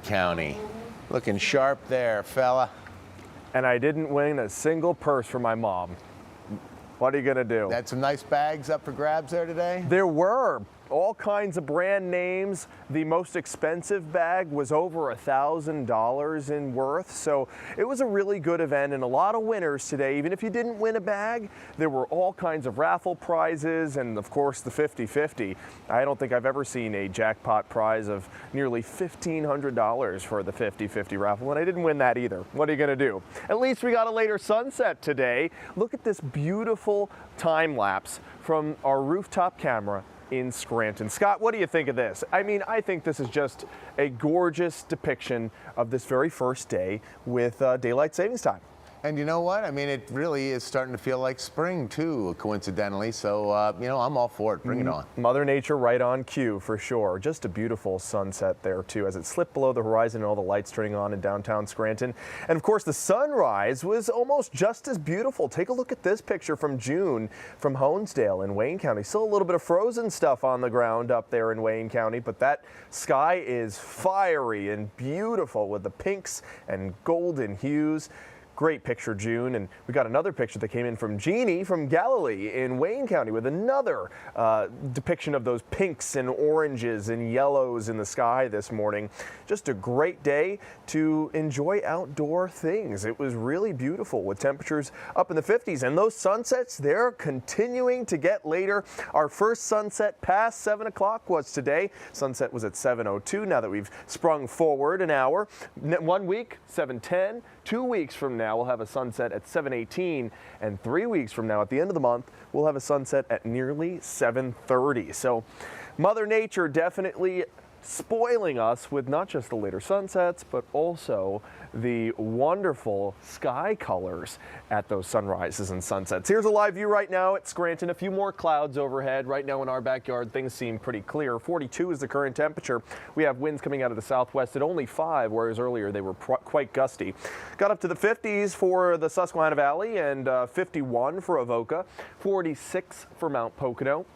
County. Looking sharp there, fella. And I didn't win a single purse for my mom. What are you going to do? Had some nice bags up for grabs there today? There were all kinds of brand names. The most expensive bag was over $1,000 in worth. So it was a really good event and a lot of winners today. Even if you didn't win a bag, there were all kinds of raffle prizes and of course the 50-50. I don't think I've ever seen a jackpot prize of nearly $1,500 for the 50-50 raffle, and I didn't win that either. What are you gonna do? At least we got a later sunset today. Look at this beautiful time lapse from our rooftop camera in Scranton. Scott, what do you think of this? I mean, I think this is just a gorgeous depiction of this very first day with daylight savings time. And you know what? I mean, it really is starting to feel like spring too, coincidentally. So, you know, I'm all for it. Bring it on. Mother Nature right on cue for sure. Just a beautiful sunset there too as it slipped below the horizon and all the lights turning on in downtown Scranton. And of course, the sunrise was almost just as beautiful. Take a look at this picture from June from Honesdale in Wayne County. Still a little bit of frozen stuff on the ground up there in Wayne County, but that sky is fiery and beautiful with the pinks and golden hues. Great picture, June. And we got another picture that came in from Jeannie from Galilee in Wayne County with another depiction of those pinks and oranges and yellows in the sky this morning. Just a great day to enjoy outdoor things. It was really beautiful with temperatures up in the 50s, and those sunsets, they're continuing to get later. Our first sunset past 7 o'clock was today. Sunset was at 7:02. Now that we've sprung forward an hour, 1 week, 7:10. 2 weeks from now, we'll have a sunset at 7:18, and 3 weeks from now, at the end of the month, we'll have a sunset at nearly 7:30. So Mother Nature definitely spoiling us with not just the later sunsets, but also the wonderful sky colors at those sunrises and sunsets. Here's a live view right now at Scranton. A few more clouds overhead. Right now in our backyard, things seem pretty clear. 42 is the current temperature. We have winds coming out of the southwest at only 5, whereas earlier they were quite gusty. Got up to the 50s for the Susquehanna Valley and 51 for Avoca, 46 for Mount Pocono.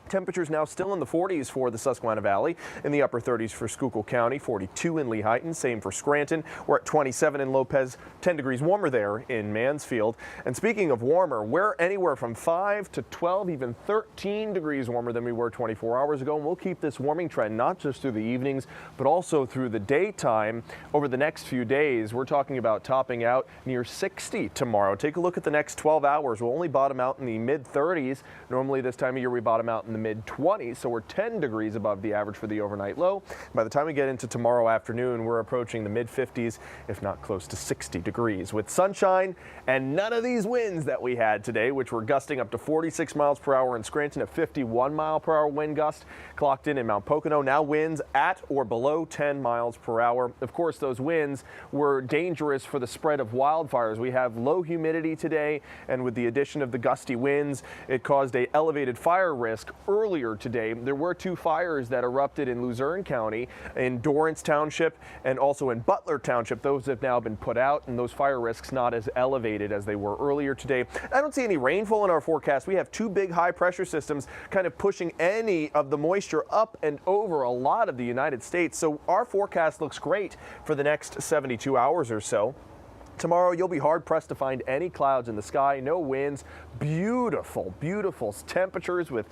Temperatures now still in the 40s for the Susquehanna Valley, in the upper 30s for Schuylkill County, 42 in Lehighton, same for Scranton. We're at 27 in Lopez, 10 degrees warmer there in Mansfield. And speaking of warmer, we're anywhere from 5 to 12, even 13 degrees warmer than we were 24 hours ago. And we'll keep this warming trend not just through the evenings, but also through the daytime over the next few days. We're talking about topping out near 60 tomorrow. Take a look at the next 12 hours. We'll only bottom out in the mid-30s. Normally this time of year we bottom out in the mid-20s, so we're 10 degrees above the average for the overnight low. By the time we get into tomorrow afternoon, we're approaching the mid-50s, if not close to 60 degrees, with sunshine and none of these winds that we had today, which were gusting up to 46 miles per hour in Scranton, a 51 mile per hour wind gust clocked in Mount Pocono. Now winds at or below 10 miles per hour. Of course, those winds were dangerous for the spread of wildfires. We have low humidity today, and with the addition of the gusty winds, it caused an elevated fire risk earlier today. There were 2 fires that erupted in Luzerne County, in Dorrance Township and also in Butler Township. Those have now been put out, and those fire risks not as elevated as they were earlier today. I don't see any rainfall in our forecast. We have 2 big high pressure systems kind of pushing any of the moisture up and over a lot of the United States. So our forecast looks great for the next 72 hours or so. Tomorrow, you'll be hard-pressed to find any clouds in the sky, no winds, beautiful, beautiful temperatures with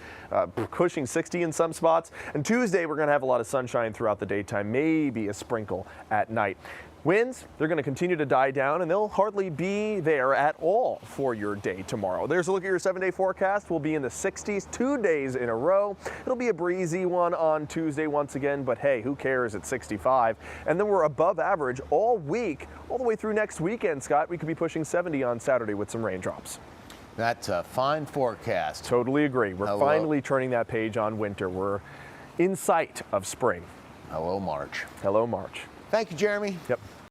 pushing 60 in some spots. And Tuesday, we're going to have a lot of sunshine throughout the daytime, maybe a sprinkle at night. Winds, they're going to continue to die down, and they'll hardly be there at all for your day tomorrow. There's a look at your 7-day forecast. We'll be in the 60s 2 days in a row. It'll be a breezy one on Tuesday once again, but hey, who cares at 65? And then we're above average all week, all the way through next weekend, Scott. We could be pushing 70 on Saturday with some raindrops. That's a fine forecast. Totally agree. We're finally turning that page on winter. We're in sight of spring. Hello, March. Hello, March. Thank you, Jeremy. Yep.